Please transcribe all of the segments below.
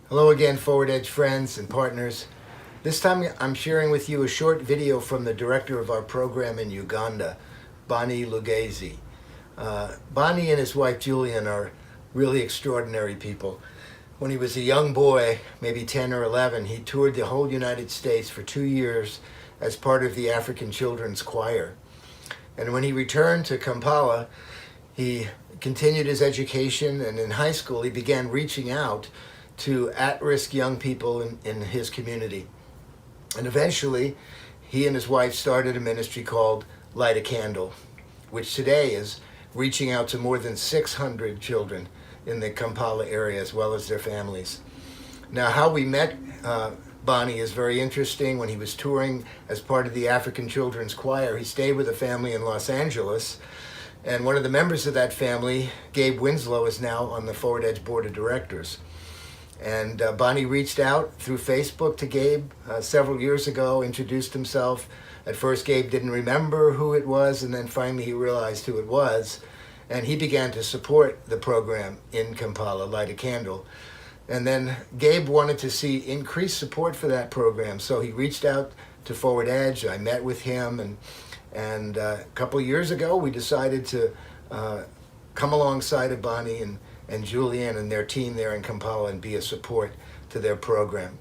Hello again, Forward Edge friends and partners. This time I'm sharing with you a short video from the director of our program in Uganda, Bonny. Bonny and his wife Julian are really extraordinary people. When he was a young boy, maybe 10 or 11, he toured the whole United States for 2 years as part of the African Children's Choir. And when he returned to Kampala, he continued his education, and in high school he began reaching out to at-risk young people in his community. And eventually, he and his wife started a ministry called Light a Candle, which today is reaching out to more than 600 children in the Kampala area as well as their families. Now, how we met Bonny is very interesting. When he was touring as part of the African Children's Choir, he stayed with a family in Los Angeles, and one of the members of that family, Gabe Winslow, is now on the Forward Edge Board of Directors. And Bonny reached out through Facebook to Gabe several years ago, introduced himself. At first, Gabe didn't remember who it was, and then finally he realized who it was. And he began to support the program in Kampala, Light a Candle. And then Gabe wanted to see increased support for that program, so he reached out to Forward Edge. I met with him, and a couple of years ago we decided to come alongside of Bonny and Julian and their team there in Kampala and be a support to their program.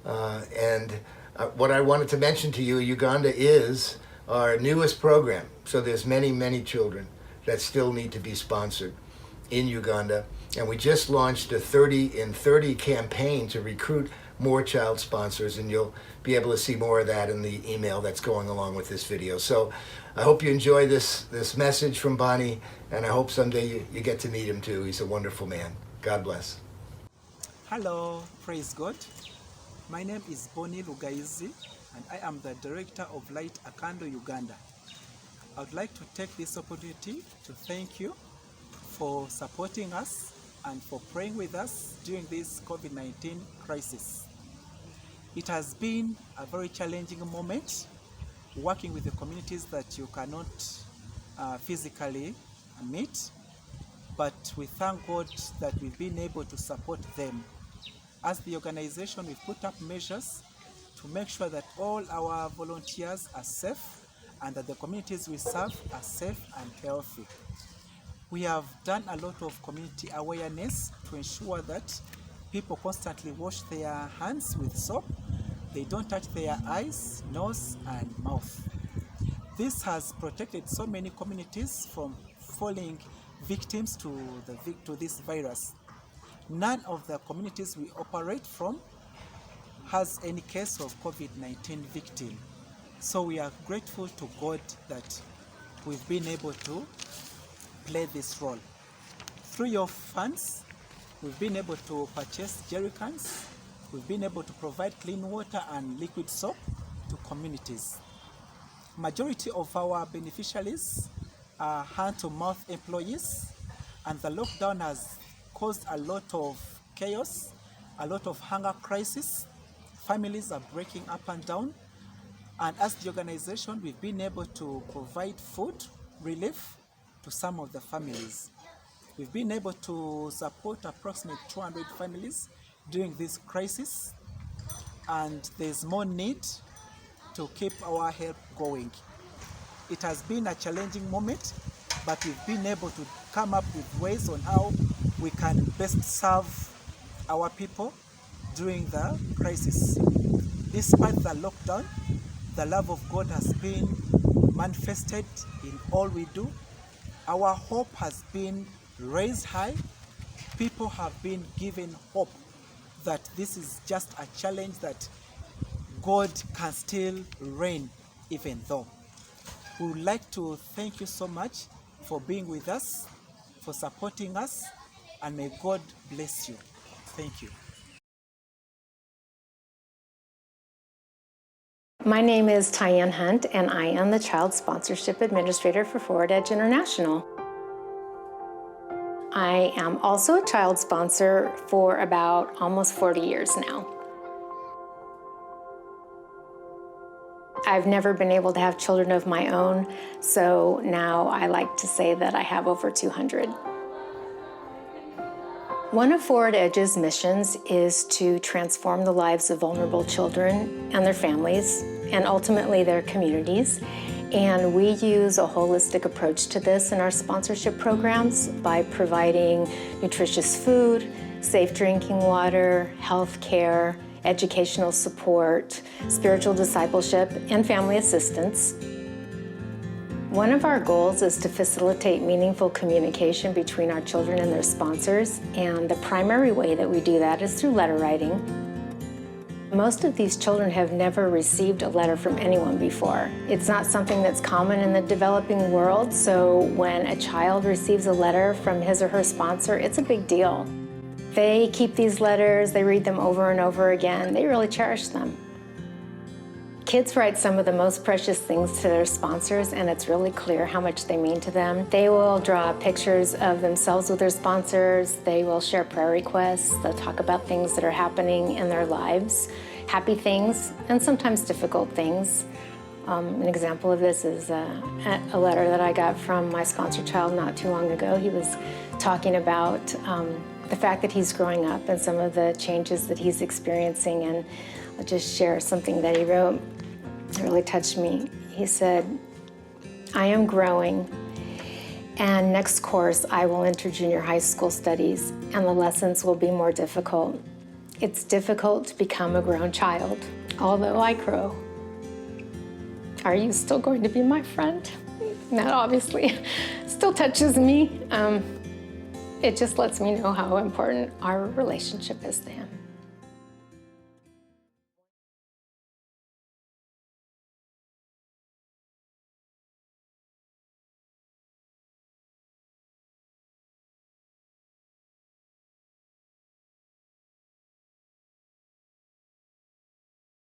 What I wanted to mention to you, Uganda is our newest program. So there's many, many children that still need to be sponsored in Uganda. And we just launched a 30 in 30 campaign to recruit more child sponsors, and you'll be able to see more of that in the email that's going along with this video. So I hope you enjoy this message from Bonny, and I hope someday you get to meet him too. He's a wonderful man. God bless. Hello, praise God. My name is Bonny, and I am the director of Light a Candle Uganda. I would like to take this opportunity to thank you for supporting us and for praying with us during this COVID-19 crisis. It has been a very challenging moment working with the communities that you cannot physically meet, but we thank God that we've been able to support them. As the organization, we've put up measures to make sure that all our volunteers are safe and that the communities we serve are safe and healthy. We have done a lot of community awareness to ensure that people constantly wash their hands with soap. They don't touch their eyes, nose, and mouth. This has protected so many communities from falling victims to this virus. None of the communities we operate from has any case of COVID-19 victim. So we are grateful to God that we've been able to play this role. Through your funds, we've been able to purchase jerry cans. We've been able to provide clean water and liquid soap to communities. Majority of our beneficiaries are hand-to-mouth employees, and the lockdown has caused a lot of chaos, a lot of hunger crisis. Families are breaking up and down, and as the organization, we've been able to provide food relief to some of the families. We've been able to support approximately 200 families during this crisis, and there's more need to keep our help going. It has been a challenging moment, but we've been able to come up with ways on how we can best serve our people during the crisis. Despite the lockdown, the love of God has been manifested in all we do. Our hope has been raised high. People have been given hope that this is just a challenge, that God can still reign even though. We would like to thank you so much for being with us, for supporting us, and may God bless you. Thank you. My name is Tyann Hunt, and I am the Child Sponsorship Administrator for Forward Edge International. I am also a child sponsor for about almost 40 years now. I've never been able to have children of my own, so now I like to say that I have over 200. One of Forward Edge's missions is to transform the lives of vulnerable children and their families, and ultimately their communities. And we use a holistic approach to this in our sponsorship programs by providing nutritious food, safe drinking water, health care, educational support, spiritual discipleship, and family assistance. One of our goals is to facilitate meaningful communication between our children and their sponsors, and the primary way that we do that is through letter writing. Most of these children have never received a letter from anyone before. It's not something that's common in the developing world, so when a child receives a letter from his or her sponsor, it's a big deal. They keep these letters, they read them over and over again, they really cherish them. Kids write some of the most precious things to their sponsors, and it's really clear how much they mean to them. They will draw pictures of themselves with their sponsors. They will share prayer requests. They'll talk about things that are happening in their lives, happy things, and sometimes difficult things. An example of this is a letter that I got from my sponsor child not too long ago. He was talking about the fact that he's growing up and some of the changes that he's experiencing, and I'll just share something that he wrote. It really touched me. He said, "I am growing, and next course I will enter junior high school studies, and the lessons will be more difficult. It's difficult to become a grown child, although I grow. Are you still going to be my friend?" And that obviously still touches me. It just lets me know how important our relationship is to him.